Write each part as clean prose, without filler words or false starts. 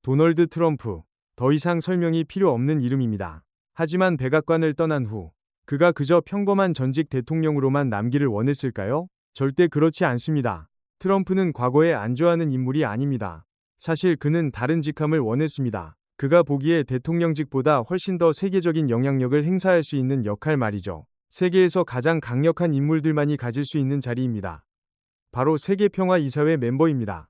도널드 트럼프. 더 이상 설명이 필요 없는 이름입니다. 하지만 백악관을 떠난 후 그가 그저 평범한 전직 대통령으로만 남기를 원했을까요? 절대 그렇지 않습니다. 트럼프는 과거에 안주하는 인물이 아닙니다. 사실 그는 다른 직함을 원했습니다. 그가 보기에 대통령직보다 훨씬 더 세계적인 영향력을 행사할 수 있는 역할 말이죠. 세계에서 가장 강력한 인물들만이 가질 수 있는 자리입니다. 바로 세계평화이사회 멤버입니다.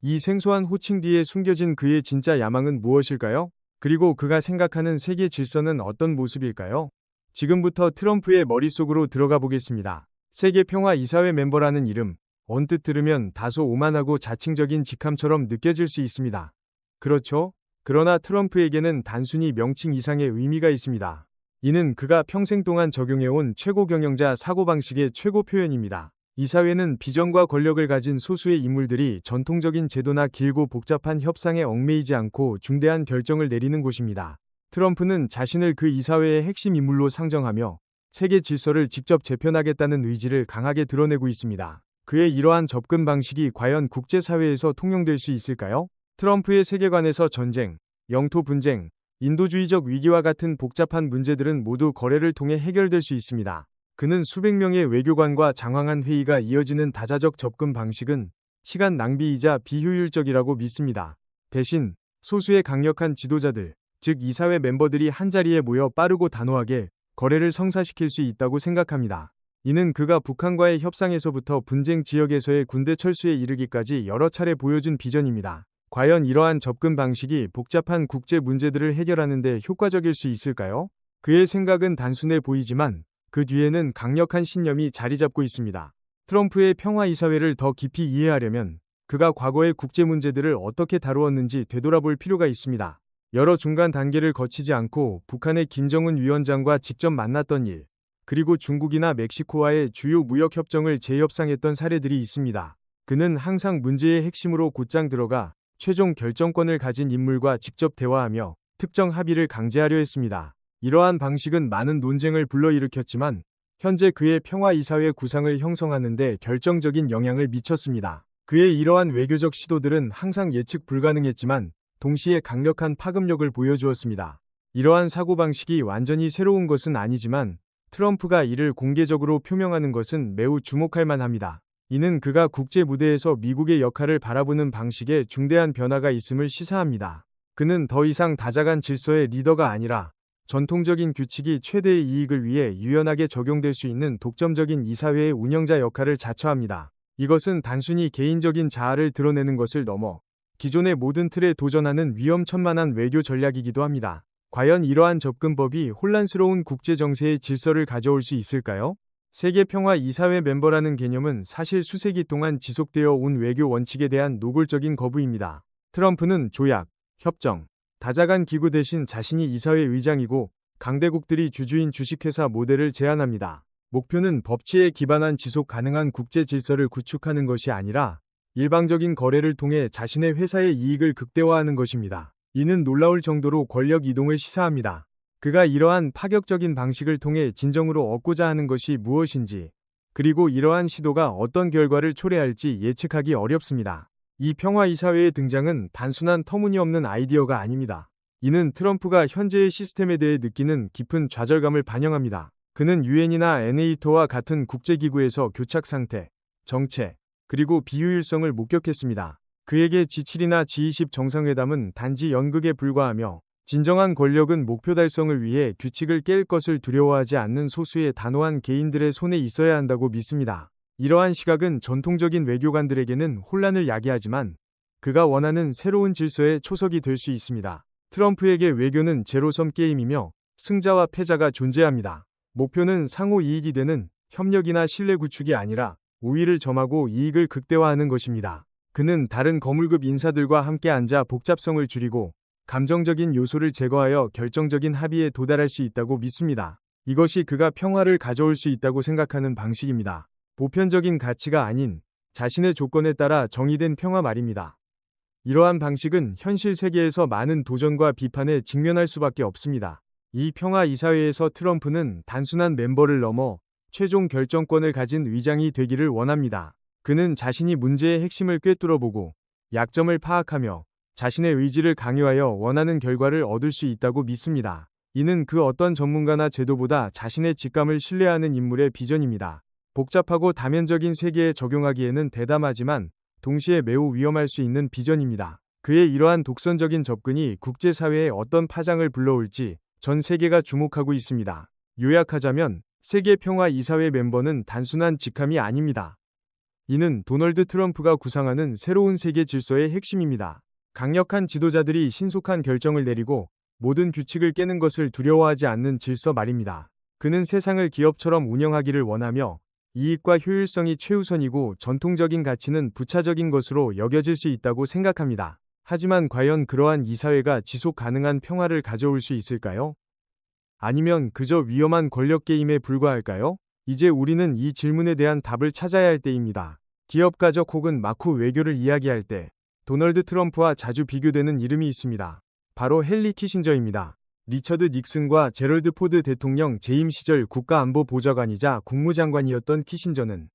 이 생소한 호칭 뒤에 숨겨진 그의 진짜 야망은 무엇일까요? 그리고 그가 생각하는 세계 질서는 어떤 모습일까요? 지금부터 트럼프의 머릿속으로 들어가 보겠습니다. 세계평화이사회 멤버라는 이름, 언뜻 들으면 다소 오만하고 자칭적인 직함처럼 느껴질 수 있습니다. 그렇죠? 그러나 트럼프에게는 단순히 명칭 이상의 의미가 있습니다. 이는 그가 평생 동안 적용해온 최고 경영자 사고방식의 최고 표현입니다. 이 사회는 비전과 권력을 가진 소수의 인물들이 전통적인 제도나 길고 복잡한 협상에 얽매이지 않고 중대한 결정을 내리는 곳입니다. 트럼프는 자신을 그 이사회의 핵심 인물로 상정하며 세계 질서를 직접 재편하겠다는 의지를 강하게 드러내고 있습니다. 그의 이러한 접근 방식이 과연 국제사회에서 통용될 수 있을까요? 트럼프의 세계관에서 전쟁, 영토 분쟁, 인도주의적 위기와 같은 복잡한 문제들은 모두 거래를 통해 해결될 수 있습니다. 그는 수백 명의 외교관과 장황한 회의가 이어지는 다자적 접근 방식은 시간 낭비이자 비효율적이라고 믿습니다. 대신 소수의 강력한 지도자들, 즉 이사회 멤버들이 한자리에 모여 빠르고 단호하게 거래를 성사시킬 수 있다고 생각합니다. 이는 그가 북한과의 협상에서부터 분쟁 지역에서의 군대 철수에 이르기까지 여러 차례 보여준 비전입니다. 과연 이러한 접근 방식이 복잡한 국제 문제들을 해결하는 데 효과적일 수 있을까요? 그의 생각은 단순해 보이지만 그 뒤에는 강력한 신념이 자리 잡고 있습니다. 트럼프의 평화이사회를 더 깊이 이해하려면 그가 과거의 국제 문제들을 어떻게 다루었는지 되돌아볼 필요가 있습니다. 여러 중간 단계를 거치지 않고 북한의 김정은 위원장과 직접 만났던 일, 그리고 중국이나 멕시코와의 주요 무역협정을 재협상했던 사례들이 있습니다. 그는 항상 문제의 핵심으로 곧장 들어가 최종 결정권을 가진 인물과 직접 대화하며 특정 합의를 강제하려 했습니다. 이러한 방식은 많은 논쟁을 불러일으켰지만 현재 그의 평화이사회 구상을 형성하는 데 결정적인 영향을 미쳤습니다. 그의 이러한 외교적 시도들은 항상 예측 불가능했지만 동시에 강력한 파급력을 보여주었습니다. 이러한 사고방식이 완전히 새로운 것은 아니지만 트럼프가 이를 공개적으로 표명하는 것은 매우 주목할 만합니다. 이는 그가 국제 무대에서 미국의 역할을 바라보는 방식에 중대한 변화가 있음을 시사합니다. 그는 더 이상 다자간 질서의 리더가 아니라 전통적인 규칙이 최대의 이익을 위해 유연하게 적용될 수 있는 독점적인 이사회의 운영자 역할을 자처합니다. 이것은 단순히 개인적인 자아를 드러내는 것을 넘어 기존의 모든 틀에 도전하는 위험천만한 외교 전략이기도 합니다. 과연 이러한 접근법이 혼란스러운 국제 정세의 질서를 가져올 수 있을까요? 세계평화이사회 멤버라는 개념은 사실 수세기 동안 지속되어 온 외교 원칙에 대한 노골적인 거부입니다. 트럼프는 조약, 협정, 다자간 기구 대신 자신이 이사회 의장이고 강대국들이 주주인 주식회사 모델을 제안합니다. 목표는 법치에 기반한 지속 가능한 국제 질서를 구축하는 것이 아니라 일방적인 거래를 통해 자신의 회사의 이익을 극대화하는 것입니다. 이는 놀라울 정도로 권력 이동을 시사합니다. 그가 이러한 파격적인 방식을 통해 진정으로 얻고자 하는 것이 무엇인지, 그리고 이러한 시도가 어떤 결과를 초래할지 예측하기 어렵습니다. 이 평화이사회의 등장은 단순한 터무니없는 아이디어가 아닙니다. 이는 트럼프가 현재의 시스템에 대해 느끼는 깊은 좌절감을 반영합니다. 그는 유엔이나 NATO와 같은 국제기구에서 교착 상태, 정체, 그리고 비효율성을 목격했습니다. 그에게 G7이나 G20 정상회담은 단지 연극에 불과하며 진정한 권력은 목표 달성을 위해 규칙을 깰 것을 두려워하지 않는 소수의 단호한 개인들의 손에 있어야 한다고 믿습니다. 이러한 시각은 전통적인 외교관들에게는 혼란을 야기하지만 그가 원하는 새로운 질서의 초석이 될 수 있습니다. 트럼프에게 외교는 제로섬 게임이며 승자와 패자가 존재합니다. 목표는 상호 이익이 되는 협력이나 신뢰 구축이 아니라 우위를 점하고 이익을 극대화하는 것입니다. 그는 다른 거물급 인사들과 함께 앉아 복잡성을 줄이고 감정적인 요소를 제거하여 결정적인 합의에 도달할 수 있다고 믿습니다. 이것이 그가 평화를 가져올 수 있다고 생각하는 방식입니다. 보편적인 가치가 아닌 자신의 조건에 따라 정의된 평화 말입니다. 이러한 방식은 현실 세계에서 많은 도전과 비판에 직면할 수밖에 없습니다. 이 평화이사회에서 트럼프는 단순한 멤버를 넘어 최종 결정권을 가진 의장이 되기를 원합니다. 그는 자신이 문제의 핵심을 꿰뚫어보고 약점을 파악하며 자신의 의지를 강요하여 원하는 결과를 얻을 수 있다고 믿습니다. 이는 그 어떤 전문가나 제도보다 자신의 직감을 신뢰하는 인물의 비전입니다. 복잡하고 다면적인 세계에 적용하기에는 대담하지만 동시에 매우 위험할 수 있는 비전입니다. 그의 이러한 독선적인 접근이 국제사회에 어떤 파장을 불러올지 전 세계가 주목하고 있습니다. 요약하자면 세계평화이사회 멤버는 단순한 직함이 아닙니다. 이는 도널드 트럼프가 구상하는 새로운 세계 질서의 핵심입니다. 강력한 지도자들이 신속한 결정을 내리고 모든 규칙을 깨는 것을 두려워하지 않는 질서 말입니다. 그는 세상을 기업처럼 운영하기를 원하며 이익과 효율성이 최우선이고 전통적인 가치는 부차적인 것으로 여겨질 수 있다고 생각합니다. 하지만 과연 그러한 이사회가 지속 가능한 평화를 가져올 수 있을까요? 아니면 그저 위험한 권력 게임에 불과할까요? 이제 우리는 이 질문에 대한 답을 찾아야 할 때입니다. 기업 가적 혹은 마쿠 외교를 이야기할 때 도널드 트럼프와 자주 비교되는 이름이 있습니다. 바로 헨리 키신저입니다. 리처드 닉슨과 제럴드 포드 대통령 재임 시절 국가안보보좌관이자 국무장관이었던 키신저는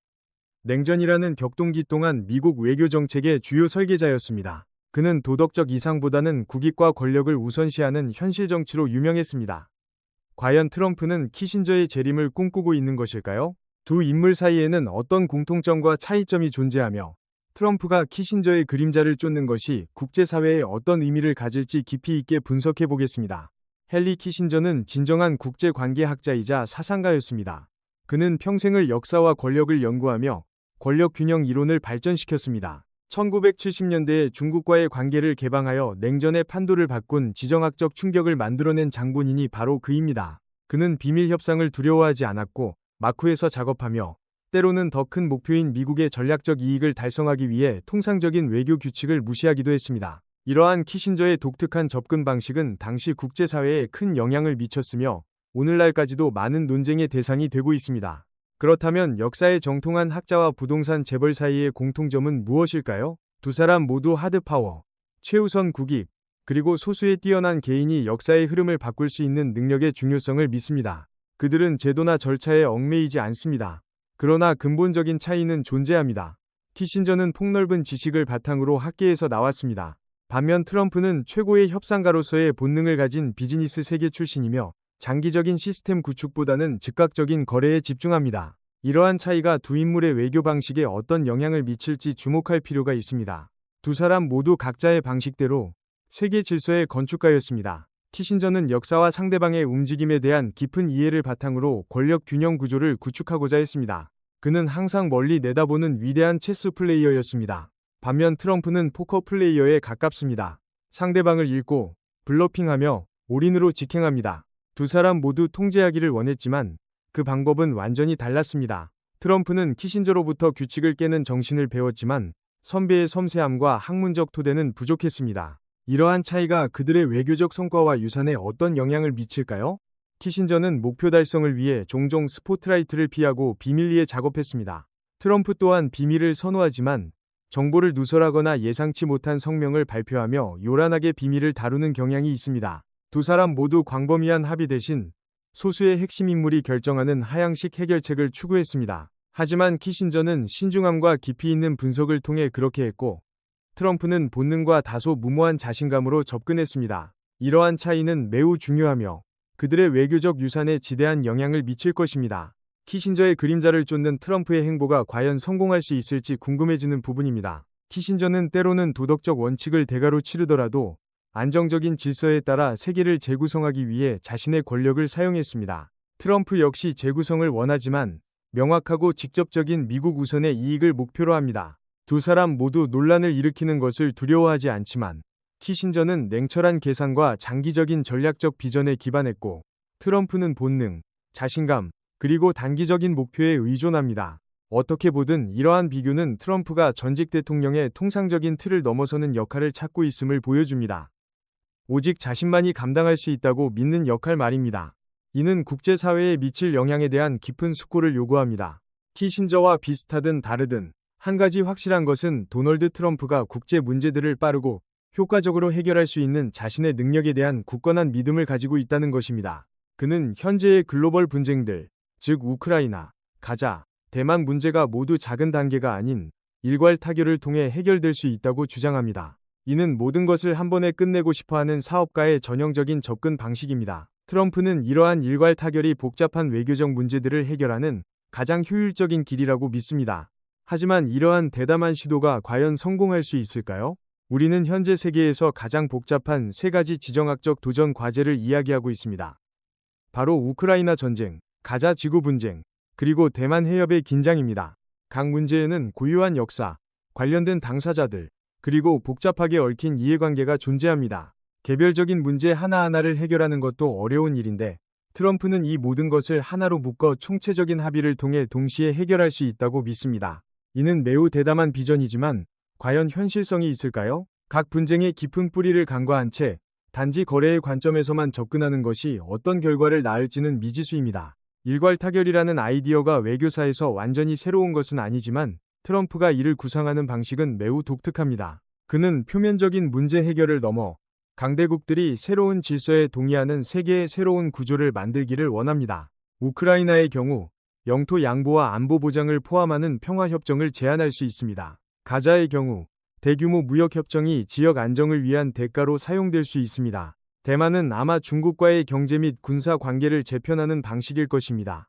냉전이라는 격동기 동안 미국 외교 정책의 주요 설계자였습니다. 그는 도덕적 이상보다는 국익과 권력을 우선시하는 현실 정치로 유명했습니다. 과연 트럼프는 키신저의 재림을 꿈꾸고 있는 것일까요? 두 인물 사이에는 어떤 공통점과 차이점이 존재하며 트럼프가 키신저의 그림자를 쫓는 것이 국제사회에 어떤 의미를 가질지 깊이 있게 분석해 보겠습니다. 헨리 키신저는 진정한 국제관계학자이자 사상가였습니다. 그는 평생을 역사와 권력을 연구하며 권력균형 이론을 발전시켰습니다. 1970년대에 중국과의 관계를 개방하여 냉전의 판도를 바꾼 지정학적 충격을 만들어낸 장본인이 바로 그입니다. 그는 비밀 협상을 두려워하지 않았고 마쿠에서 작업하며 때로는 더 큰 목표인 미국의 전략적 이익을 달성하기 위해 통상적인 외교 규칙을 무시하기도 했습니다. 이러한 키신저의 독특한 접근 방식은 당시 국제사회에 큰 영향을 미쳤으며 오늘날까지도 많은 논쟁의 대상이 되고 있습니다. 그렇다면 역사에 정통한 학자와 부동산 재벌 사이의 공통점은 무엇일까요? 두 사람 모두 하드파워, 최우선 국익, 그리고 소수의 뛰어난 개인이 역사의 흐름을 바꿀 수 있는 능력의 중요성을 믿습니다. 그들은 제도나 절차에 얽매이지 않습니다. 그러나 근본적인 차이는 존재합니다. 키신저는 폭넓은 지식을 바탕으로 학계에서 나왔습니다. 반면 트럼프는 최고의 협상가로서의 본능을 가진 비즈니스 세계 출신이며 장기적인 시스템 구축보다는 즉각적인 거래에 집중합니다. 이러한 차이가 두 인물의 외교 방식에 어떤 영향을 미칠지 주목할 필요가 있습니다. 두 사람 모두 각자의 방식대로 세계 질서의 건축가였습니다. 키신저는 역사와 상대방의 움직임에 대한 깊은 이해를 바탕으로 권력 균형 구조를 구축하고자 했습니다. 그는 항상 멀리 내다보는 위대한 체스 플레이어였습니다. 반면 트럼프는 포커 플레이어에 가깝습니다. 상대방을 읽고 블러핑하며 올인으로 직행합니다. 두 사람 모두 통제하기를 원했지만 그 방법은 완전히 달랐습니다. 트럼프는 키신저로부터 규칙을 깨는 정신을 배웠지만 선배의 섬세함과 학문적 토대는 부족했습니다. 이러한 차이가 그들의 외교적 성과와 유산에 어떤 영향을 미칠까요? 키신저는 목표 달성을 위해 종종 스포트라이트를 피하고 비밀리에 작업했습니다. 트럼프 또한 비밀을 선호하지만 정보를 누설하거나 예상치 못한 성명을 발표하며 요란하게 비밀을 다루는 경향이 있습니다. 두 사람 모두 광범위한 합의 대신 소수의 핵심 인물이 결정하는 하향식 해결책을 추구했습니다. 하지만 키신저는 신중함과 깊이 있는 분석을 통해 그렇게 했고 트럼프는 본능과 다소 무모한 자신감으로 접근했습니다. 이러한 차이는 매우 중요하며 그들의 외교적 유산에 지대한 영향을 미칠 것입니다. 키신저의 그림자를 쫓는 트럼프의 행보가 과연 성공할 수 있을지 궁금해지는 부분입니다. 키신저는 때로는 도덕적 원칙을 대가로 치르더라도 안정적인 질서에 따라 세계를 재구성하기 위해 자신의 권력을 사용했습니다. 트럼프 역시 재구성을 원하지만 명확하고 직접적인 미국 우선의 이익을 목표로 합니다. 두 사람 모두 논란을 일으키는 것을 두려워하지 않지만 키신저는 냉철한 계산과 장기적인 전략적 비전에 기반했고 트럼프는 본능, 자신감, 그리고 단기적인 목표에 의존합니다. 어떻게 보든 이러한 비교는 트럼프가 전직 대통령의 통상적인 틀을 넘어서는 역할을 찾고 있음을 보여줍니다. 오직 자신만이 감당할 수 있다고 믿는 역할 말입니다. 이는 국제사회에 미칠 영향에 대한 깊은 숙고를 요구합니다. 키신저와 비슷하든 다르든 한 가지 확실한 것은 도널드 트럼프가 국제 문제들을 빠르고 효과적으로 해결할 수 있는 자신의 능력에 대한 굳건한 믿음을 가지고 있다는 것입니다. 그는 현재의 글로벌 분쟁들, 즉 우크라이나, 가자, 대만 문제가 모두 작은 단계가 아닌 일괄 타결을 통해 해결될 수 있다고 주장합니다. 이는 모든 것을 한 번에 끝내고 싶어하는 사업가의 전형적인 접근 방식입니다. 트럼프는 이러한 일괄 타결이 복잡한 외교적 문제들을 해결하는 가장 효율적인 길이라고 믿습니다. 하지만 이러한 대담한 시도가 과연 성공할 수 있을까요? 우리는 현재 세계에서 가장 복잡한 세 가지 지정학적 도전 과제를 이야기하고 있습니다. 바로 우크라이나 전쟁, 가자 지구 분쟁, 그리고 대만 해협의 긴장입니다. 각 문제에는 고유한 역사, 관련된 당사자들, 그리고 복잡하게 얽힌 이해관계가 존재합니다. 개별적인 문제 하나하나를 해결하는 것도 어려운 일인데 트럼프는 이 모든 것을 하나로 묶어 총체적인 합의를 통해 동시에 해결할 수 있다고 믿습니다. 이는 매우 대담한 비전이지만 과연 현실성이 있을까요? 각 분쟁의 깊은 뿌리를 간과한 채 단지 거래의 관점에서만 접근하는 것이 어떤 결과를 낳을지는 미지수입니다. 일괄 타결이라는 아이디어가 외교사에서 완전히 새로운 것은 아니지만 트럼프가 이를 구상하는 방식은 매우 독특합니다. 그는 표면적인 문제 해결을 넘어 강대국들이 새로운 질서에 동의하는 세계의 새로운 구조를 만들기를 원합니다. 우크라이나의 경우 영토 양보와 안보 보장을 포함하는 평화협정을 제안할 수 있습니다. 가자의 경우 대규모 무역협정이 지역 안정을 위한 대가로 사용될 수 있습니다. 대만은 아마 중국과의 경제 및 군사 관계를 재편하는 방식일 것입니다.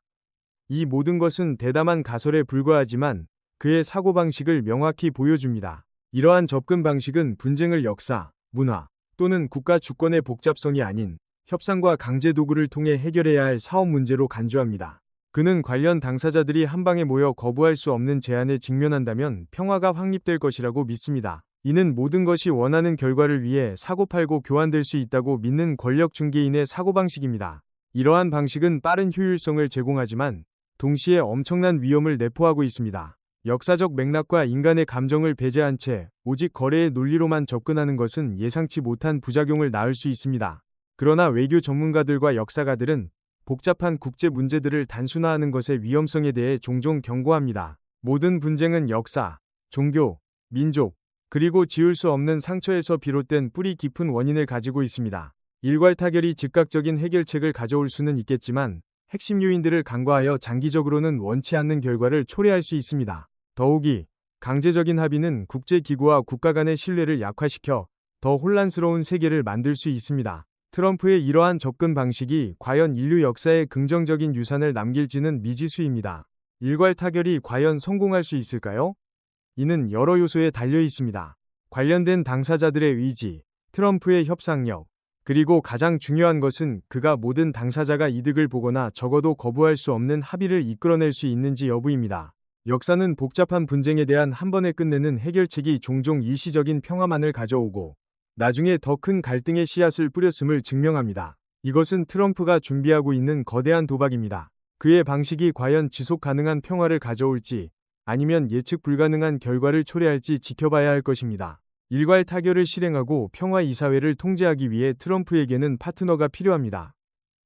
이 모든 것은 대담한 가설에 불과하지만 그의 사고방식을 명확히 보여줍니다. 이러한 접근 방식은 분쟁을 역사, 문화 또는 국가 주권의 복잡성이 아닌 협상과 강제 도구를 통해 해결해야 할 사업 문제로 간주합니다. 그는 관련 당사자들이 한방에 모여 거부할 수 없는 제안에 직면한다면 평화가 확립될 것이라고 믿습니다. 이는 모든 것이 원하는 결과를 위해 사고팔고 교환될 수 있다고 믿는 권력 중개인의 사고방식입니다. 이러한 방식은 빠른 효율성을 제공하지만 동시에 엄청난 위험을 내포하고 있습니다. 역사적 맥락과 인간의 감정을 배제한 채 오직 거래의 논리로만 접근하는 것은 예상치 못한 부작용을 낳을 수 있습니다. 그러나 외교 전문가들과 역사가들은 복잡한 국제 문제들을 단순화하는 것의 위험성에 대해 종종 경고합니다. 모든 분쟁은 역사, 종교, 민족, 그리고 지울 수 없는 상처에서 비롯된 뿌리 깊은 원인을 가지고 있습니다. 일괄 타결이 즉각적인 해결책을 가져올 수는 있겠지만 핵심 요인들을 간과하여 장기적으로는 원치 않는 결과를 초래할 수 있습니다. 더욱이 강제적인 합의는 국제기구와 국가 간의 신뢰를 약화시켜 더 혼란스러운 세계를 만들 수 있습니다. 트럼프의 이러한 접근 방식이 과연 인류 역사에 긍정적인 유산을 남길지는 미지수입니다. 일괄 타결이 과연 성공할 수 있을까요? 이는 여러 요소에 달려 있습니다. 관련된 당사자들의 의지, 트럼프의 협상력, 그리고 가장 중요한 것은 그가 모든 당사자가 이득을 보거나 적어도 거부할 수 없는 합의를 이끌어낼 수 있는지 여부입니다. 역사는 복잡한 분쟁에 대한 한 번에 끝내는 해결책이 종종 일시적인 평화만을 가져오고 나중에 더 큰 갈등의 씨앗을 뿌렸음을 증명합니다. 이것은 트럼프가 준비하고 있는 거대한 도박입니다. 그의 방식이 과연 지속 가능한 평화를 가져올지 아니면 예측 불가능한 결과를 초래할지 지켜봐야 할 것입니다. 일괄 타결을 실행하고 평화 이사회를 통제하기 위해 트럼프에게는 파트너가 필요합니다.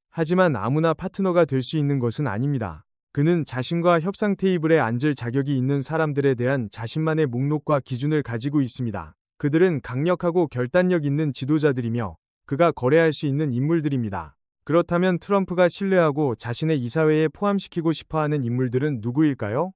하지만 아무나 파트너가 될 수 있는 것은 아닙니다. 그는 자신과 협상 테이블에 앉을 자격이 있는 사람들에 대한 자신만의 목록과 기준을 가지고 있습니다. 그들은 강력하고 결단력 있는 지도자들이며 그가 거래할 수 있는 인물들입니다. 그렇다면 트럼프가 신뢰하고 자신의 이사회에 포함시키고 싶어하는 인물들은 누구일까요?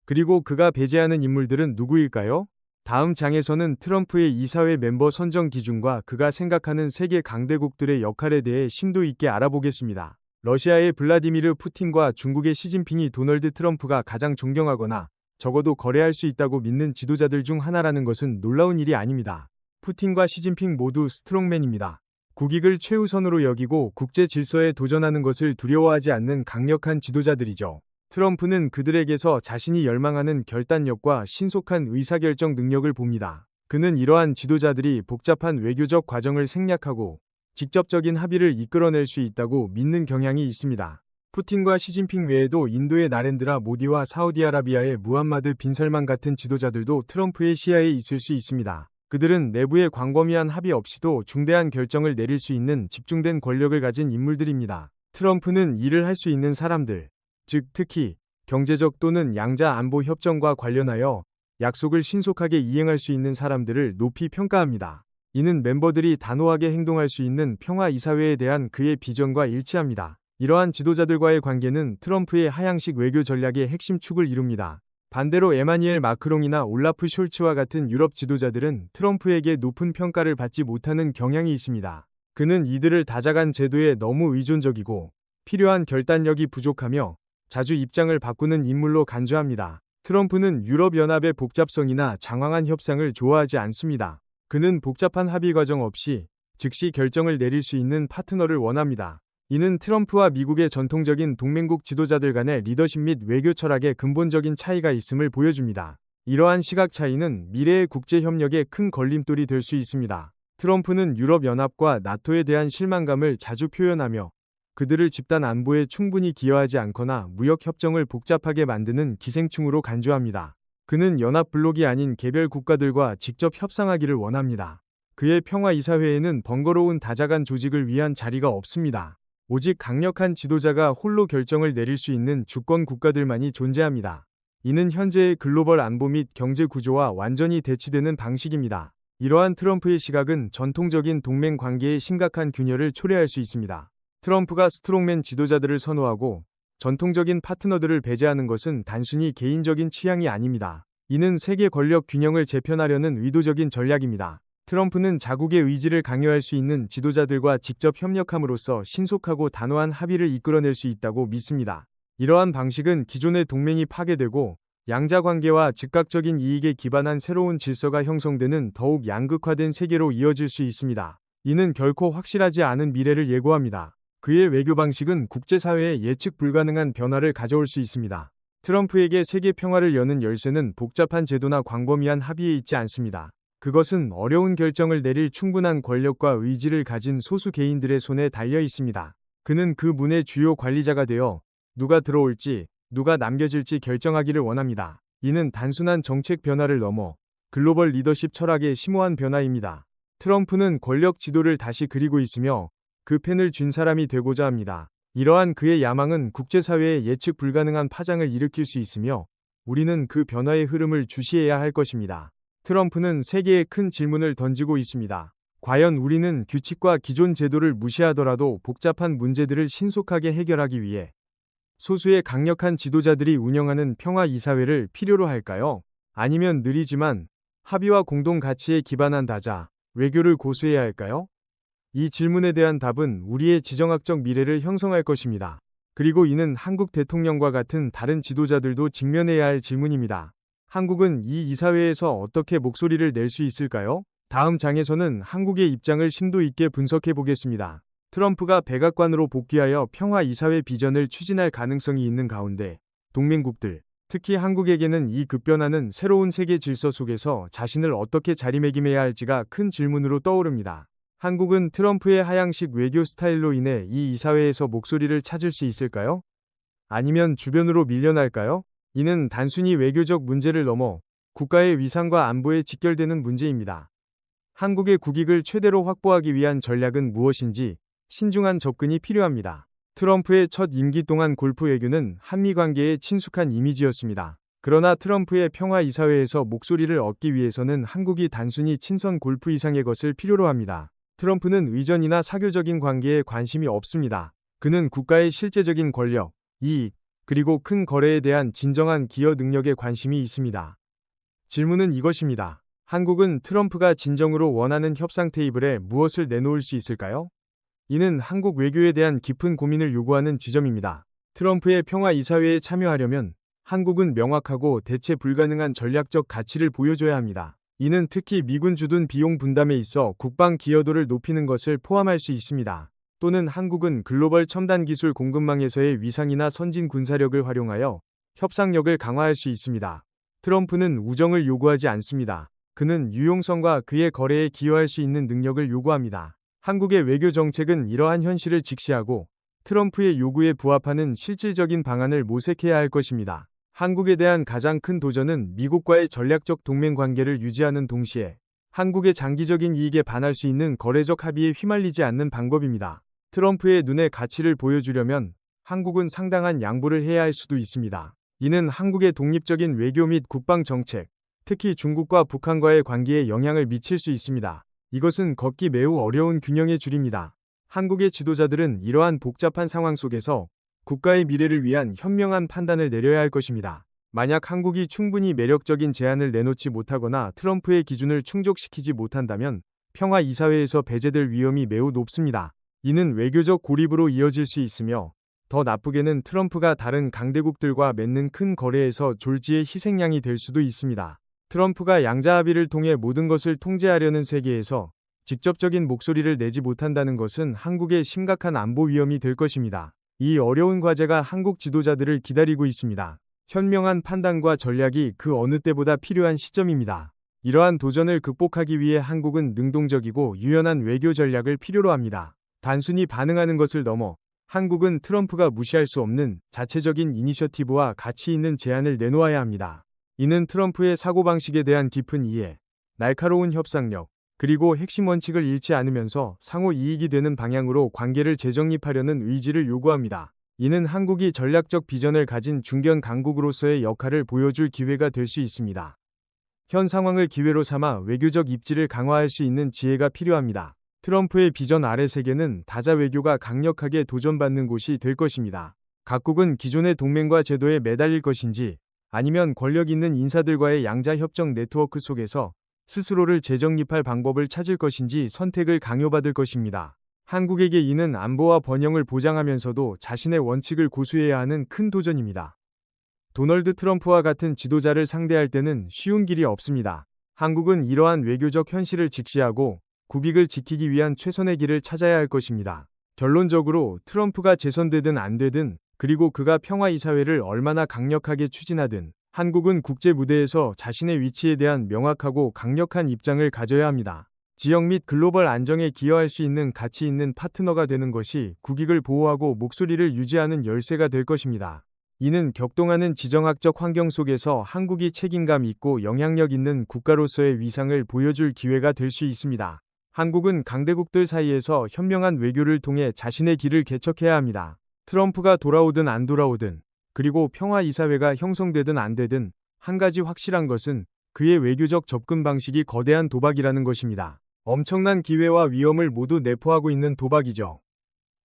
그리고 그가 배제하는 인물들은 누구일까요? 다음 장에서는 트럼프의 이사회 멤버 선정 기준과 그가 생각하는 세계 강대국들의 역할에 대해 심도 있게 알아보겠습니다. 러시아의 블라디미르 푸틴과 중국의 시진핑이 도널드 트럼프가 가장 존경하거나 적어도 거래할 수 있다고 믿는 지도자들 중 하나라는 것은 놀라운 일이 아닙니다. 푸틴과 시진핑 모두 스트롱맨입니다. 국익을 최우선으로 여기고 국제 질서에 도전하는 것을 두려워하지 않는 강력한 지도자들이죠. 트럼프는 그들에게서 자신이 열망하는 결단력과 신속한 의사결정 능력을 봅니다. 그는 이러한 지도자들이 복잡한 외교적 과정을 생략하고 직접적인 합의를 이끌어낼 수 있다고 믿는 경향이 있습니다. 푸틴과 시진핑 외에도 인도의 나렌드라 모디와 사우디아라비아의 무함마드 빈 살만 같은 지도자들도 트럼프의 시야에 있을 수 있습니다. 그들은 내부의 광범위한 합의 없이도 중대한 결정을 내릴 수 있는 집중된 권력을 가진 인물들입니다. 트럼프는 일을 할 수 있는 사람들, 즉 특히 경제적 또는 양자 안보 협정과 관련하여 약속을 신속하게 이행할 수 있는 사람들을 높이 평가합니다. 이는 멤버들이 단호하게 행동할 수 있는 평화 이사회에 대한 그의 비전과 일치합니다. 이러한 지도자들과의 관계는 트럼프의 하향식 외교 전략의 핵심 축을 이룹니다. 반대로 에마니엘 마크롱이나 올라프 숄츠와 같은 유럽 지도자들은 트럼프에게 높은 평가를 받지 못하는 경향이 있습니다. 그는 이들을 다자간 제도에 너무 의존적이고 필요한 결단력이 부족하며 자주 입장을 바꾸는 인물로 간주합니다. 트럼프는 유럽연합의 복잡성이나 장황한 협상을 좋아하지 않습니다. 그는 복잡한 합의 과정 없이 즉시 결정을 내릴 수 있는 파트너를 원합니다. 이는 트럼프와 미국의 전통적인 동맹국 지도자들 간의 리더십 및 외교 철학에 근본적인 차이가 있음을 보여줍니다. 이러한 시각 차이는 미래의 국제협력에 큰 걸림돌이 될 수 있습니다. 트럼프는 유럽연합과 나토에 대한 실망감을 자주 표현하며 그들을 집단 안보에 충분히 기여하지 않거나 무역협정을 복잡하게 만드는 기생충으로 간주합니다. 그는 연합 블록이 아닌 개별 국가들과 직접 협상하기를 원합니다. 그의 평화이사회에는 번거로운 다자간 조직을 위한 자리가 없습니다. 오직 강력한 지도자가 홀로 결정을 내릴 수 있는 주권 국가들만이 존재합니다. 이는 현재의 글로벌 안보 및 경제 구조와 완전히 대치되는 방식입니다. 이러한 트럼프의 시각은 전통적인 동맹 관계의 심각한 균열을 초래할 수 있습니다. 트럼프가 스트롱맨 지도자들을 선호하고 전통적인 파트너들을 배제하는 것은 단순히 개인적인 취향이 아닙니다. 이는 세계 권력 균형을 재편하려는 의도적인 전략입니다. 트럼프는 자국의 의지를 강요할 수 있는 지도자들과 직접 협력함으로써 신속하고 단호한 합의를 이끌어낼 수 있다고 믿습니다. 이러한 방식은 기존의 동맹이 파괴되고 양자 관계와 즉각적인 이익에 기반한 새로운 질서가 형성되는 더욱 양극화된 세계로 이어질 수 있습니다. 이는 결코 확실하지 않은 미래를 예고합니다. 그의 외교 방식은 국제사회에 예측 불가능한 변화를 가져올 수 있습니다. 트럼프에게 세계 평화를 여는 열쇠는 복잡한 제도나 광범위한 합의에 있지 않습니다. 그것은 어려운 결정을 내릴 충분한 권력과 의지를 가진 소수 개인들의 손에 달려 있습니다. 그는 그 문의 주요 관리자가 되어 누가 들어올지, 누가 남겨질지 결정하기를 원합니다. 이는 단순한 정책 변화를 넘어 글로벌 리더십 철학의 심오한 변화입니다. 트럼프는 권력 지도를 다시 그리고 있으며 그 펜을 쥔 사람이 되고자 합니다. 이러한 그의 야망은 국제사회에 예측 불가능한 파장을 일으킬 수 있으며 우리는 그 변화의 흐름을 주시해야 할 것입니다. 트럼프는 세계에 큰 질문을 던지고 있습니다. 과연 우리는 규칙과 기존 제도를 무시하더라도 복잡한 문제들을 신속하게 해결하기 위해 소수의 강력한 지도자들이 운영하는 평화 이사회를 필요로 할까요? 아니면 느리지만 합의와 공동 가치에 기반한 다자, 외교를 고수해야 할까요? 이 질문에 대한 답은 우리의 지정학적 미래를 형성할 것입니다. 그리고 이는 한국 대통령과 같은 다른 지도자들도 직면해야 할 질문입니다. 한국은 이 이사회에서 어떻게 목소리를 낼 수 있을까요? 다음 장에서는 한국의 입장을 심도 있게 분석해 보겠습니다. 트럼프가 백악관으로 복귀하여 평화 이사회 비전을 추진할 가능성이 있는 가운데 동맹국들, 특히 한국에게는 이 급변하는 새로운 세계 질서 속에서 자신을 어떻게 자리매김해야 할지가 큰 질문으로 떠오릅니다. 한국은 트럼프의 하향식 외교 스타일로 인해 이 이사회에서 목소리를 찾을 수 있을까요? 아니면 주변으로 밀려날까요? 이는 단순히 외교적 문제를 넘어 국가의 위상과 안보에 직결되는 문제입니다. 한국의 국익을 최대로 확보하기 위한 전략은 무엇인지 신중한 접근이 필요합니다. 트럼프의 첫 임기 동안 골프 외교는 한미 관계에 친숙한 이미지였습니다. 그러나 트럼프의 평화 이사회에서 목소리를 얻기 위해서는 한국이 단순히 친선 골프 이상의 것을 필요로 합니다. 트럼프는 의전이나 사교적인 관계에 관심이 없습니다. 그는 국가의 실제적인 권력, 이익, 그리고 큰 거래에 대한 진정한 기여 능력에 관심이 있습니다. 질문은 이것입니다. 한국은 트럼프가 진정으로 원하는 협상 테이블에 무엇을 내놓을 수 있을까요? 이는 한국 외교에 대한 깊은 고민을 요구하는 지점입니다. 트럼프의 평화 이사회에 참여하려면 한국은 명확하고 대체 불가능한 전략적 가치를 보여줘야 합니다. 이는 특히 미군 주둔 비용 분담에 있어 국방 기여도를 높이는 것을 포함할 수 있습니다. 또는 한국은 글로벌 첨단 기술 공급망에서의 위상이나 선진 군사력을 활용하여 협상력을 강화할 수 있습니다. 트럼프는 우정을 요구하지 않습니다. 그는 유용성과 그의 거래에 기여할 수 있는 능력을 요구합니다. 한국의 외교 정책은 이러한 현실을 직시하고 트럼프의 요구에 부합하는 실질적인 방안을 모색해야 할 것입니다. 한국에 대한 가장 큰 도전은 미국과의 전략적 동맹 관계를 유지하는 동시에 한국의 장기적인 이익에 반할 수 있는 거래적 합의에 휘말리지 않는 방법입니다. 트럼프의 눈에 가치를 보여주려면 한국은 상당한 양보를 해야 할 수도 있습니다. 이는 한국의 독립적인 외교 및 국방 정책, 특히 중국과 북한과의 관계에 영향을 미칠 수 있습니다. 이것은 걷기 매우 어려운 균형의 줄입니다. 한국의 지도자들은 이러한 복잡한 상황 속에서 국가의 미래를 위한 현명한 판단을 내려야 할 것입니다. 만약 한국이 충분히 매력적인 제안을 내놓지 못하거나 트럼프의 기준을 충족시키지 못한다면 평화 이사회에서 배제될 위험이 매우 높습니다. 이는 외교적 고립으로 이어질 수 있으며 더 나쁘게는 트럼프가 다른 강대국들과 맺는 큰 거래에서 졸지의 희생양이 될 수도 있습니다. 트럼프가 양자 합의를 통해 모든 것을 통제하려는 세계에서 직접적인 목소리를 내지 못한다는 것은 한국의 심각한 안보 위험이 될 것입니다. 이 어려운 과제가 한국 지도자들을 기다리고 있습니다. 현명한 판단과 전략이 그 어느 때보다 필요한 시점입니다. 이러한 도전을 극복하기 위해 한국은 능동적이고 유연한 외교 전략을 필요로 합니다. 단순히 반응하는 것을 넘어 한국은 트럼프가 무시할 수 없는 자체적인 이니셔티브와 가치 있는 제안을 내놓아야 합니다. 이는 트럼프의 사고방식에 대한 깊은 이해, 날카로운 협상력, 그리고 핵심 원칙을 잃지 않으면서 상호 이익이 되는 방향으로 관계를 재정립하려는 의지를 요구합니다. 이는 한국이 전략적 비전을 가진 중견 강국으로서의 역할을 보여줄 기회가 될 수 있습니다. 현 상황을 기회로 삼아 외교적 입지를 강화할 수 있는 지혜가 필요합니다. 트럼프의 비전 아래 세계는 다자 외교가 강력하게 도전받는 곳이 될 것입니다. 각국은 기존의 동맹과 제도에 매달릴 것인지 아니면 권력 있는 인사들과의 양자 협정 네트워크 속에서 스스로를 재정립할 방법을 찾을 것인지 선택을 강요받을 것입니다. 한국에게 이는 안보와 번영을 보장하면서도 자신의 원칙을 고수해야 하는 큰 도전입니다. 도널드 트럼프와 같은 지도자를 상대할 때는 쉬운 길이 없습니다. 한국은 이러한 외교적 현실을 직시하고 국익을 지키기 위한 최선의 길을 찾아야 할 것입니다. 결론적으로 트럼프가 재선되든 안 되든 그리고 그가 평화이사회를 얼마나 강력하게 추진하든 한국은 국제 무대에서 자신의 위치에 대한 명확하고 강력한 입장을 가져야 합니다. 지역 및 글로벌 안정에 기여할 수 있는 가치 있는 파트너가 되는 것이 국익을 보호하고 목소리를 유지하는 열쇠가 될 것입니다. 이는 격동하는 지정학적 환경 속에서 한국이 책임감 있고 영향력 있는 국가로서의 위상을 보여줄 기회가 될 수 있습니다. 한국은 강대국들 사이에서 현명한 외교를 통해 자신의 길을 개척해야 합니다. 트럼프가 돌아오든 안 돌아오든 그리고 평화이사회가 형성되든 안 되든 한 가지 확실한 것은 그의 외교적 접근 방식이 거대한 도박이라는 것입니다. 엄청난 기회와 위험을 모두 내포하고 있는 도박이죠.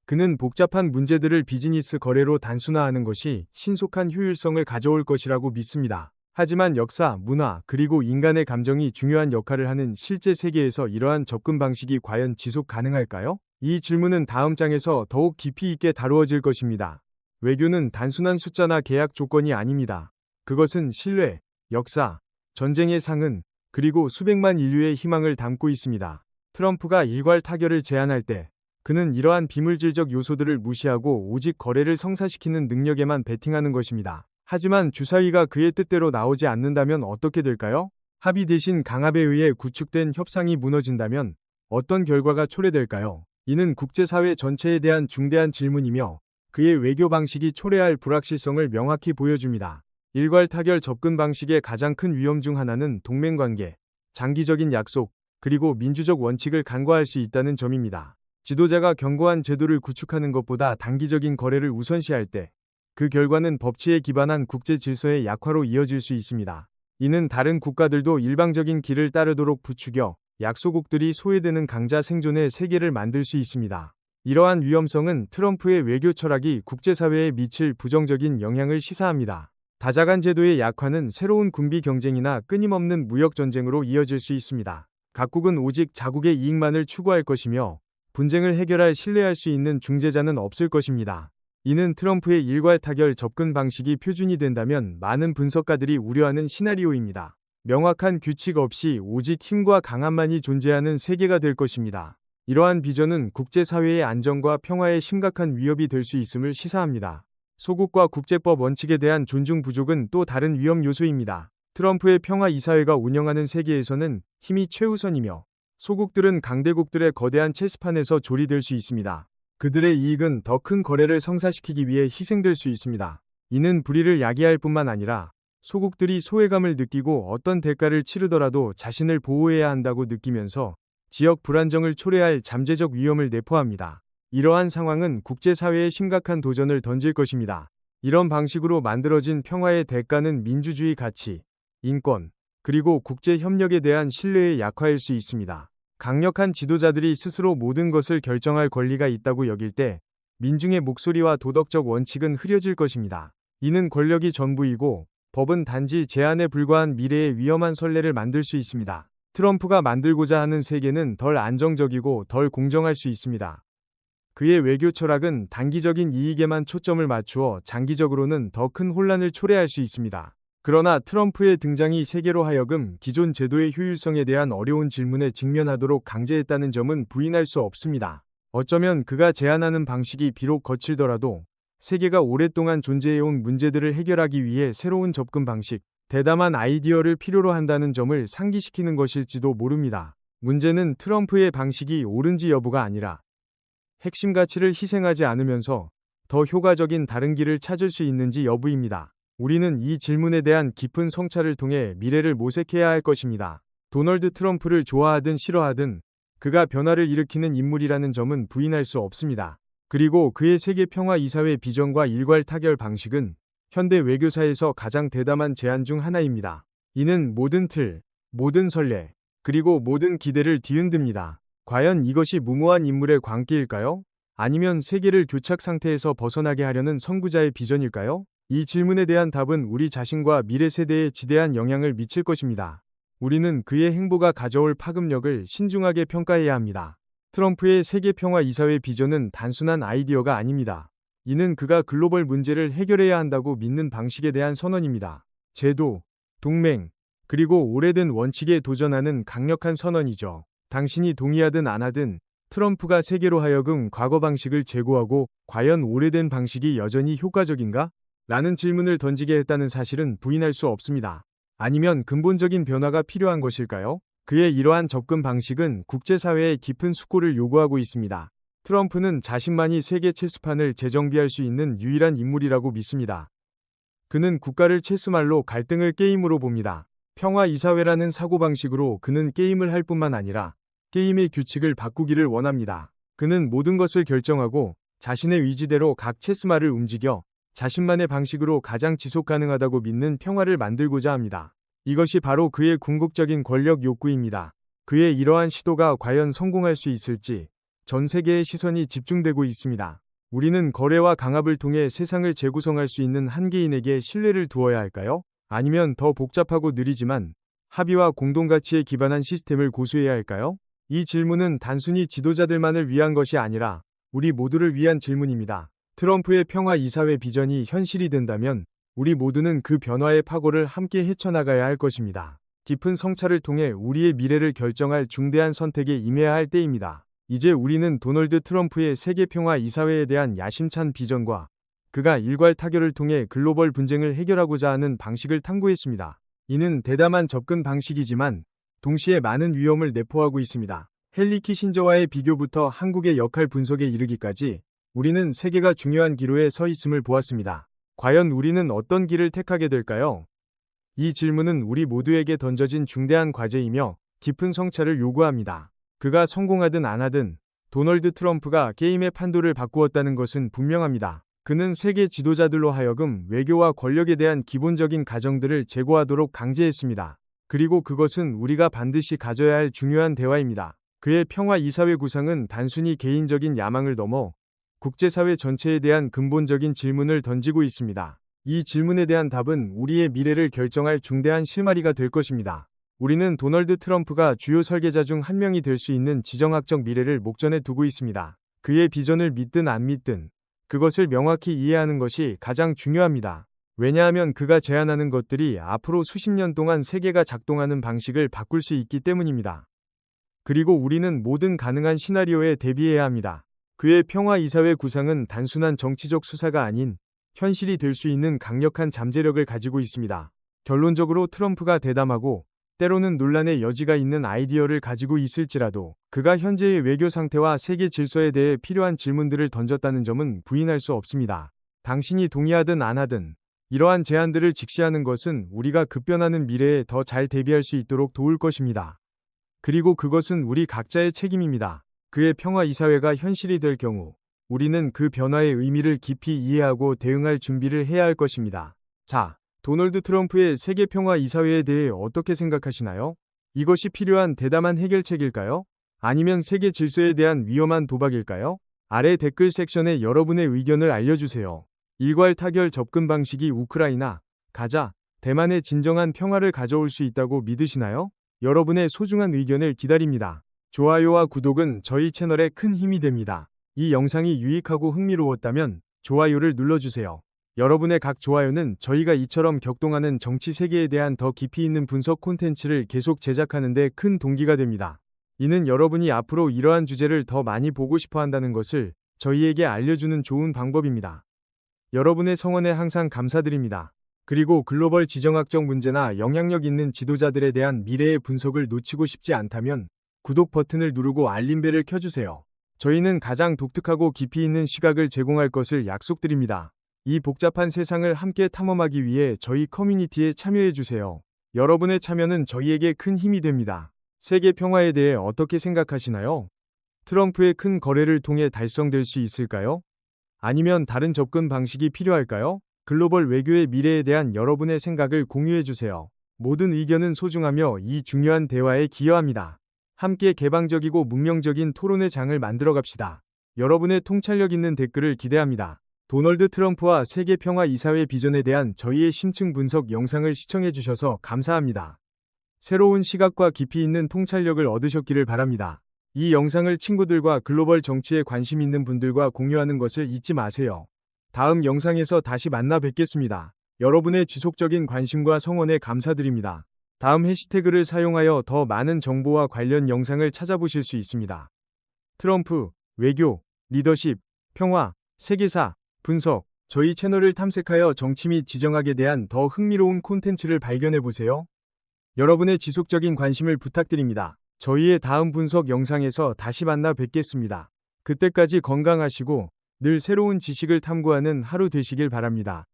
그는 복잡한 문제들을 비즈니스 거래로 단순화하는 것이 신속한 효율성을 가져올 것이라고 믿습니다. 하지만 역사, 문화, 그리고 인간의 감정이 중요한 역할을 하는 실제 세계에서 이러한 접근 방식이 과연 지속 가능할까요? 이 질문은 다음 장에서 더욱 깊이 있게 다루어질 것입니다. 외교는 단순한 숫자나 계약 조건이 아닙니다. 그것은 신뢰, 역사, 전쟁의 상흔, 그리고 수백만 인류의 희망을 담고 있습니다. 트럼프가 일괄 타결을 제안할 때 그는 이러한 비물질적 요소들을 무시하고 오직 거래를 성사시키는 능력에만 베팅하는 것입니다. 하지만 주사위가 그의 뜻대로 나오지 않는다면 어떻게 될까요? 합의 대신 강압에 의해 구축된 협상이 무너진다면 어떤 결과가 초래될까요? 이는 국제사회 전체에 대한 중대한 질문이며 그의 외교 방식이 초래할 불확실성을 명확히 보여줍니다. 일괄 타결 접근 방식의 가장 큰 위험 중 하나는 동맹관계, 장기적인 약속, 그리고 민주적 원칙을 간과할 수 있다는 점입니다. 지도자가 견고한 제도를 구축하는 것보다 단기적인 거래를 우선시할 때 그 결과는 법치에 기반한 국제 질서의 약화로 이어질 수 있습니다. 이는 다른 국가들도 일방적인 길을 따르도록 부추겨 약소국들이 소외되는 강자 생존의 세계를 만들 수 있습니다. 이러한 위험성은 트럼프의 외교 철학이 국제사회에 미칠 부정적인 영향을 시사합니다. 다자간 제도의 약화는 새로운 군비 경쟁이나 끊임없는 무역 전쟁으로 이어질 수 있습니다. 각국은 오직 자국의 이익만을 추구할 것이며 분쟁을 해결할 신뢰할 수 있는 중재자는 없을 것입니다. 이는 트럼프의 일괄 타결 접근 방식이 표준이 된다면 많은 분석가들이 우려하는 시나리오입니다. 명확한 규칙 없이 오직 힘과 강함만이 존재하는 세계가 될 것입니다. 이러한 비전은 국제사회의 안정과 평화에 심각한 위협이 될 수 있음을 시사합니다. 소국과 국제법 원칙에 대한 존중 부족은 또 다른 위험 요소입니다. 트럼프의 평화이사회가 운영하는 세계에서는 힘이 최우선이며 소국들은 강대국들의 거대한 체스판에서 조리될 수 있습니다. 그들의 이익은 더 큰 거래를 성사시키기 위해 희생될 수 있습니다. 이는 불의를 야기할 뿐만 아니라 소국들이 소외감을 느끼고 어떤 대가를 치르더라도 자신을 보호해야 한다고 느끼면서 지역 불안정을 초래할 잠재적 위험을 내포합니다. 이러한 상황은 국제사회에 심각한 도전을 던질 것입니다. 이런 방식으로 만들어진 평화의 대가는 민주주의 가치, 인권, 그리고 국제 협력에 대한 신뢰의 약화일 수 있습니다. 강력한 지도자들이 스스로 모든 것을 결정할 권리가 있다고 여길 때 민중의 목소리와 도덕적 원칙은 흐려질 것입니다. 이는 권력이 전부이고 법은 단지 제안에 불과한 미래의 위험한 선례를 만들 수 있습니다. 트럼프가 만들고자 하는 세계는 덜 안정적이고 덜 공정할 수 있습니다. 그의 외교 철학은 단기적인 이익에만 초점을 맞추어 장기적으로는 더 큰 혼란을 초래할 수 있습니다. 그러나 트럼프의 등장이 세계로 하여금 기존 제도의 효율성에 대한 어려운 질문에 직면하도록 강제했다는 점은 부인할 수 없습니다. 어쩌면 그가 제안하는 방식이 비록 거칠더라도 세계가 오랫동안 존재해온 문제들을 해결하기 위해 새로운 접근 방식, 대담한 아이디어를 필요로 한다는 점을 상기시키는 것일지도 모릅니다. 문제는 트럼프의 방식이 옳은지 여부가 아니라 핵심 가치를 희생하지 않으면서 더 효과적인 다른 길을 찾을 수 있는지 여부입니다. 우리는 이 질문에 대한 깊은 성찰을 통해 미래를 모색해야 할 것입니다. 도널드 트럼프를 좋아하든 싫어하든 그가 변화를 일으키는 인물이라는 점은 부인할 수 없습니다. 그리고 그의 세계 평화 이사회 비전과 일괄 타결 방식은 현대 외교사에서 가장 대담한 제안 중 하나입니다. 이는 모든 틀, 모든 선례, 그리고 모든 기대를 뒤흔듭니다. 과연 이것이 무모한 인물의 광기일까요? 아니면 세계를 교착 상태에서 벗어나게 하려는 선구자의 비전일까요? 이 질문에 대한 답은 우리 자신과 미래 세대에 지대한 영향을 미칠 것입니다. 우리는 그의 행보가 가져올 파급력을 신중하게 평가해야 합니다. 트럼프의 세계 평화 이사회 비전은 단순한 아이디어가 아닙니다. 이는 그가 글로벌 문제를 해결해야 한다고 믿는 방식에 대한 선언입니다. 제도, 동맹, 그리고 오래된 원칙에 도전하는 강력한 선언이죠. 당신이 동의하든 안 하든 트럼프가 세계로 하여금 과거 방식을 재고하고 과연 오래된 방식이 여전히 효과적인가? 라는 질문을 던지게 했다는 사실은 부인할 수 없습니다. 아니면 근본적인 변화가 필요한 것일까요? 그의 이러한 접근 방식은 국제사회의 깊은 숙고를 요구하고 있습니다. 트럼프는 자신만이 세계 체스판을 재정비할 수 있는 유일한 인물이라고 믿습니다. 그는 국가를 체스말로 갈등을 게임으로 봅니다. 평화이사회라는 사고방식으로 그는 게임을 할 뿐만 아니라 게임의 규칙을 바꾸기를 원합니다. 그는 모든 것을 결정하고 자신의 의지대로 각 체스말을 움직여 자신만의 방식으로 가장 지속 가능하다고 믿는 평화를 만들고자 합니다. 이것이 바로 그의 궁극적인 권력 욕구입니다. 그의 이러한 시도가 과연 성공할 수 있을지 전 세계의 시선이 집중되고 있습니다. 우리는 거래와 강압을 통해 세상을 재구성할 수 있는 한 개인에게 신뢰를 두어야 할까요? 아니면 더 복잡하고 느리지만 합의와 공동가치에 기반한 시스템을 고수해야 할까요? 이 질문은 단순히 지도자들만을 위한 것이 아니라 우리 모두를 위한 질문입니다. 트럼프의 평화 이사회 비전이 현실이 된다면 우리 모두는 그 변화의 파고를 함께 헤쳐나가야 할 것입니다. 깊은 성찰을 통해 우리의 미래를 결정할 중대한 선택에 임해야 할 때입니다. 이제 우리는 도널드 트럼프의 세계 평화 이사회에 대한 야심찬 비전과 그가 일괄 타결을 통해 글로벌 분쟁을 해결하고자 하는 방식을 탐구했습니다. 이는 대담한 접근 방식이지만 동시에 많은 위험을 내포하고 있습니다. 헨리 키신저와의 비교부터 한국의 역할 분석에 이르기까지 우리는 세계가 중요한 기로에 서 있음을 보았습니다. 과연 우리는 어떤 길을 택하게 될까요? 이 질문은 우리 모두에게 던져진 중대한 과제이며 깊은 성찰을 요구합니다. 그가 성공하든 안 하든 도널드 트럼프가 게임의 판도를 바꾸었다는 것은 분명합니다. 그는 세계 지도자들로 하여금 외교와 권력에 대한 기본적인 가정들을 제고하도록 강제했습니다. 그리고 그것은 우리가 반드시 가져야 할 중요한 대화입니다. 그의 평화 이사회 구상은 단순히 개인적인 야망을 넘어 국제사회 전체에 대한 근본적인 질문을 던지고 있습니다. 이 질문에 대한 답은 우리의 미래를 결정할 중대한 실마리가 될 것입니다. 우리는 도널드 트럼프가 주요 설계자 중 한 명이 될 수 있는 지정학적 미래를 목전에 두고 있습니다. 그의 비전을 믿든 안 믿든 그것을 명확히 이해하는 것이 가장 중요합니다. 왜냐하면 그가 제안하는 것들이 앞으로 수십 년 동안 세계가 작동하는 방식을 바꿀 수 있기 때문입니다. 그리고 우리는 모든 가능한 시나리오에 대비해야 합니다. 그의 평화 이사회 구상은 단순한 정치적 수사가 아닌 현실이 될 수 있는 강력한 잠재력을 가지고 있습니다. 결론적으로 트럼프가 대담하고 때로는 논란의 여지가 있는 아이디어를 가지고 있을지라도 그가 현재의 외교 상태와 세계 질서에 대해 필요한 질문들을 던졌다는 점은 부인할 수 없습니다. 당신이 동의하든 안 하든 이러한 제안들을 직시하는 것은 우리가 급변하는 미래에 더 잘 대비할 수 있도록 도울 것입니다. 그리고 그것은 우리 각자의 책임입니다. 그의 평화 이사회가 현실이 될 경우 우리는 그 변화의 의미를 깊이 이해하고 대응할 준비를 해야 할 것입니다. 자, 도널드 트럼프의 세계 평화 이사회에 대해 어떻게 생각하시나요? 이것이 필요한 대담한 해결책일까요? 아니면 세계 질서에 대한 위험한 도박일까요? 아래 댓글 섹션에 여러분의 의견을 알려주세요. 일괄 타결 접근 방식이 우크라이나, 가자, 대만의 진정한 평화를 가져올 수 있다고 믿으시나요? 여러분의 소중한 의견을 기다립니다. 좋아요와 구독은 저희 채널에 큰 힘이 됩니다. 이 영상이 유익하고 흥미로웠다면 좋아요를 눌러주세요. 여러분의 각 좋아요는 저희가 이처럼 격동하는 정치 세계에 대한 더 깊이 있는 분석 콘텐츠를 계속 제작하는 데 큰 동기가 됩니다. 이는 여러분이 앞으로 이러한 주제를 더 많이 보고 싶어 한다는 것을 저희에게 알려주는 좋은 방법입니다. 여러분의 성원에 항상 감사드립니다. 그리고 글로벌 지정학적 문제나 영향력 있는 지도자들에 대한 미래의 분석을 놓치고 싶지 않다면 구독 버튼을 누르고 알림벨을 켜주세요. 저희는 가장 독특하고 깊이 있는 시각을 제공할 것을 약속드립니다. 이 복잡한 세상을 함께 탐험하기 위해 저희 커뮤니티에 참여해주세요. 여러분의 참여는 저희에게 큰 힘이 됩니다. 세계 평화에 대해 어떻게 생각하시나요? 트럼프의 큰 거래를 통해 달성될 수 있을까요? 아니면 다른 접근 방식이 필요할까요? 글로벌 외교의 미래에 대한 여러분의 생각을 공유해주세요. 모든 의견은 소중하며 이 중요한 대화에 기여합니다. 함께 개방적이고 문명적인 토론의 장을 만들어갑시다. 여러분의 통찰력 있는 댓글을 기대합니다. 도널드 트럼프와 세계 평화 이사회 비전에 대한 저희의 심층 분석 영상을 시청해주셔서 감사합니다. 새로운 시각과 깊이 있는 통찰력을 얻으셨기를 바랍니다. 이 영상을 친구들과 글로벌 정치에 관심 있는 분들과 공유하는 것을 잊지 마세요. 다음 영상에서 다시 만나 뵙겠습니다. 여러분의 지속적인 관심과 성원에 감사드립니다. 다음 해시태그를 사용하여 더 많은 정보와 관련 영상을 찾아보실 수 있습니다. 트럼프, 외교, 리더십, 평화, 세계사, 분석, 저희 채널을 탐색하여 정치 및 지정학에 대한 더 흥미로운 콘텐츠를 발견해보세요. 여러분의 지속적인 관심을 부탁드립니다. 저희의 다음 분석 영상에서 다시 만나 뵙겠습니다. 그때까지 건강하시고 늘 새로운 지식을 탐구하는 하루 되시길 바랍니다.